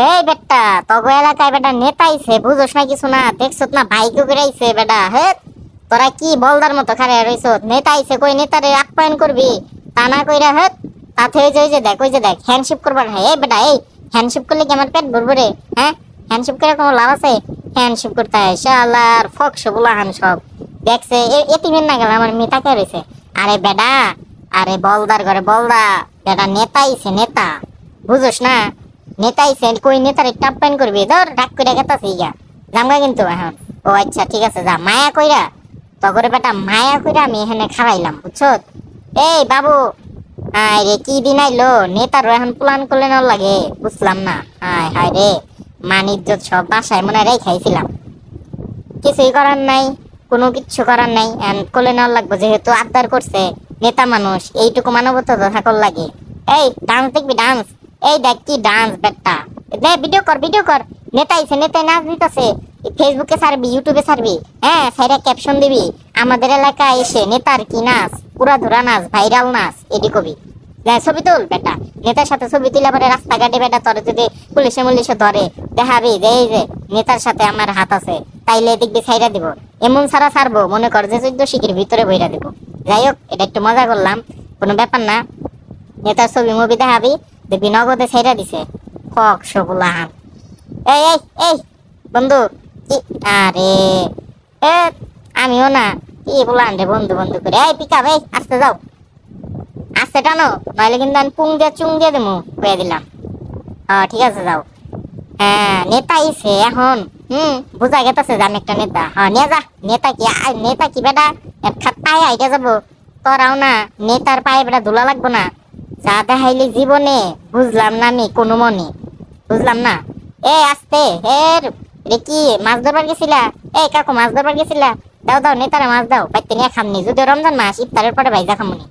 এই বেটা তগো এলাকায় বেটা নেতা আইছে বুঝোস না কিছু না দেখছত না বাইক করে আইছে বেটা হে তোরা কি বলদার মতো খারে রইছ নেতা আইছে কই নেতারে আপ্যায়ন করবি তা না কইরা হে তাতে ওই যে দেখ হ্যান্ডশিপ করবার হয় এই বেটা এই হ্যান্ডশিপ করলে কি আমার পেট ভরবে রে হ্যাঁ হ্যান্ডশিপ করে কোনো লাভ আছে হ্যান্ডশিপ করতে হয় শালার ফকস বুলাহান সব দেখছে এতিমের না গেল আমার মেয়ে রয়েছে আরে বেটা আরে বলদার ঘরে বলদা বেটা নেতা আইছে নেতা বুঝোস না নেতা আইছে কই নেতার একটা আপ্যায়ন করবি ধর ডাক করে গেতাছে ইয়া জামগা কিন্তু এখন ও আচ্ছা ঠিক আছে যা মায়া কইরা তগরে বেটা মায়া কইরা আমি এখানে খাওয়াইলাম বুঝছো এই বাবু আরে কি দিন আইলো নেতার এখন প্ল্যান করলে না লাগে বুঝলাম না হায় হায় রে মান ইজ্জত সব বাসায় মনে রেই খাইছিলাম কিছুই করার নাই কোনো কিচ্ছু করার নাই করলে না লাগবো যেহেতু আবদার করছে নেতা মানুষ এইটুকু মানবতা তো থাকর লাগে এই ডান্স দেখবি ডান্স এই দেখ কি ডান্স বেটা দে ভিডিও কর নেতা আইছে নেতায় নাচ দিতেছে ফেসবুকে ছাড়বি ইউটিউবে ছাড়বি হ্যাঁ সাইডে ক্যাপশন দিবি আমাদের এলাকায় এসে নেতার কি নাচ পুরা ধরা নাচ ভাইরাল নাচ এডি কবি ছবি তুল বেটা নেতার সাথে ছবি তুলে পরে রাস্তাঘাটে বেটা তোর যদি পুলিশে ধরে দেখাবি যে এই যে নেতার সাথে আমার হাত আছে তাইলে দেখবি ছাইরা দিব এমন ছাড়া ছাড়বো মনে কর যে 14 শিখের ভিতরে বইরা দিব যাই হোক এটা একটু মজা করলাম কোনো ব্যাপার না নেতার ছবি মুভি দেখাবি দেখবি নগদে ছাইরা দিছে কক সবুলাহান এই এই এই বন্ধু কি আরে এ আমিও না কি বলান রে বন্ধু করে এই পিকা ভাই আসতে যাও আসতে টানো নইলে কিন্তু আমি পুং দিয়ে চুং দিয়ে দেবো কয়ে দিলাম ঠিক আছে যাও হ্যাঁ নেতা আইছে এখন বুঝা গেতেছে যে আমি একটা নেতা নিয়ে যা নেতা কি বেটা এক খাত পায়ে আইটা যাবো তোরাও না নেতার পায়ে বেটা ধুলা লাগবো না যা দেখাইলি জীবনে বুঝলাম না আমি কোনো মনে বুঝলাম না এ আসতে রে কি মাছ ধরবার গেছিলা এই কাকু মাছ ধরবার গেছিলা দাও নেতারে মাছ দাও বাইতে নিয়ে খামনি যদি রমজান মাস ইফতারের পরে ভাইজা খামনি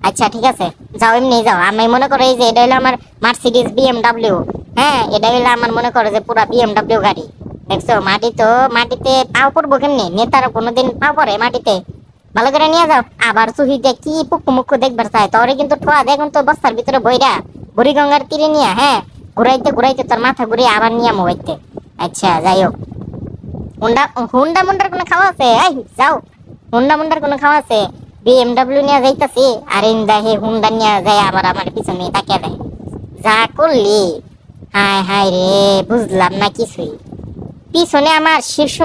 আচ্ছা ঠিক আছে যাও এমনি যাও আমি মনে করো এই যে এটা হলো আমার মার্সিডিজ বিএমডব্লিউ হ্যাঁ এটা হলো আমার মনে করো যে পুরা বিএমডব্লিউ গাড়ি দেখছো মাটিতে পাও পড়বো কেমনি নেতারা কোনোদিন পাও পড়ে মাটিতে ভালো করে নিয়ে যাও আবার চুহিতে কি পুক্কু মুক্কু দেখবার চাই তোরে কিন্তু ঠোয়া দেখুন তো বস্তার ভিতরে বইরা বুড়িগঙ্গার তীরে নিয়ে হ্যাঁ ঘুরাইতে তোর মাথা ঘুরিয়ে আবার নিয়ে মোবাইতে আচ্ছা যাই হোক হুন্ডা মুন্ডার কোনো খাওয়া আছে এই যাও হুন্ডা মুন্ডার কোনো খাওয়া আছে বিএমডব্লিউ নিয়ে যাইতাছি আর ইন্দা হে হুন্ডা নিয়ে যাই আবার আমার পিছনে তাকিয়ে দেয় যা করলি হায় হায় রে বুঝলাম না কিছুই পিছনে আমার শীর্ষ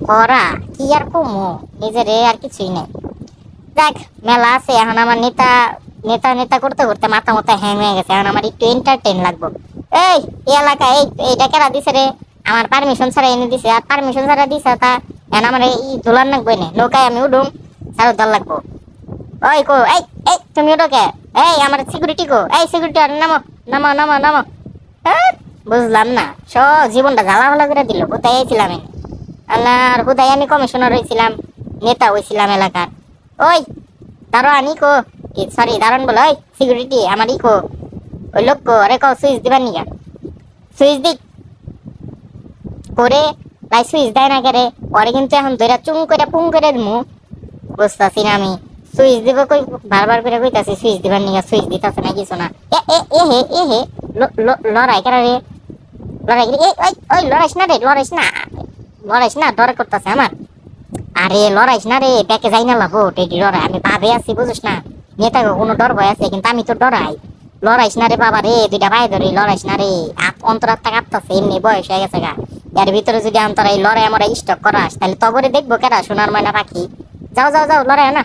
করা কি আর কমো নিজের আর কিছুই নেই দেখ মেলা আছে এখন আমার নেতা করতে মাথা হ্যাং হয়ে গেছে এখন আমার একটু এন্টারটেইন লাগবো এই এলাকা এইটা কেরা দিছে রে আমার পারমিশন ছাড়া এনে দিছে আর পারমিশন ছাড়া দিছে তা এখন আমার এই দোলার লাগবো এনে নৌকায় আমি উঠুম ছাড়ো দল লাগবো ওই কো এই তুমি ওটো কে এই আমার সিকিউরিটি কো এই সিকিউরিটি নামো বুঝলাম না সব জীবনটা জ্বালা ভালো করে দিল কোথায় আইছিলাম আল্লাহর কোথায় আমি কমিশনার হয়েছিলাম নেতা হয়েছিলাম এলাকার ওই দারোয়ান কো সরি দারোয়ান বলো ওই সিকিউরিটি আমার কো ওই লোক কো আরে কো সুইচ দিবার নিগা সুইচ দিক করে তাই সুইচ দেয় না করে পরে কিন্তু এখন ধরে চুং করে পুং করে দিমু বুঝতেছি না আমি সুইচ দিব কই বারবার করে কইতাছি সুইচ দিবার নিগা সুইচ দিতাছে না কিছু না এ হে লড়াই করা রে লড়াই ওই লড়াইস না ডর করতেছে আমার আরে লড়াইস না রে ব্যাকে যাই না লাভ টেডি লড়াই আমি ভাবে আছি বুঝিস না নেতাকে কোনো ডর ভয় আছে কিন্তু আমি তো ডরাই লড়াইস না রে বাবা রে দুইটা ভাই ধরে লড়াইস না রে অন্তরাত্মা কাঁপতাছে এমনি বয়স হয়ে গেছে গা এর ভিতরে যদি অন্তরাই লড়াই আমরা স্টক করাস তাহলে তবরে দেখবো কেরা সোনার ময়না পাখি যাও লড়াই না